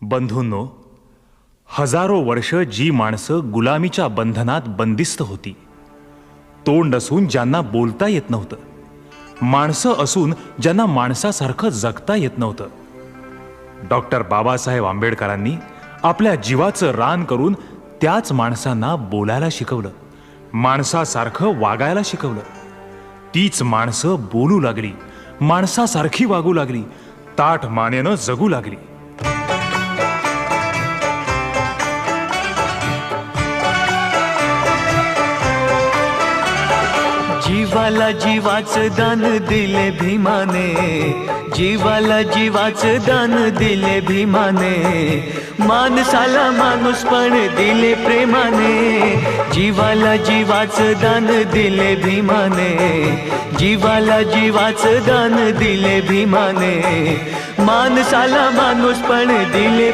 बंधूंनो, हजारो वर्ष जी माणसं गुलामीच्या बंधनात बंदिस्त होती, तोंड असून ज्यांना बोलता येत नव्हतं, माणसं असून ज्यांना माणसासारखं जगता येत नव्हतं, डॉक्टर बाबासाहेब आंबेडकरांनी आपल्या जीवाचं रान करून त्याच माणसांना बोलायला शिकवलं, माणसासारखं वागायला शिकवलं. तीच माणसं बोलू लागली, माणसासारखी वागू लागली, ताठ मानेनं जगू लागली. जीवाला जीवाचं दान दिले भीमाने, जीवाला जीवाचं दान दिले भीमाने, माणसाला माणूसपण दिले प्रेमाने. जीवाला जीवाचं दान दिले भीमाने, जीवाला जीवाचं दान दिले भीमाने, माणसाला माणूसपण दिले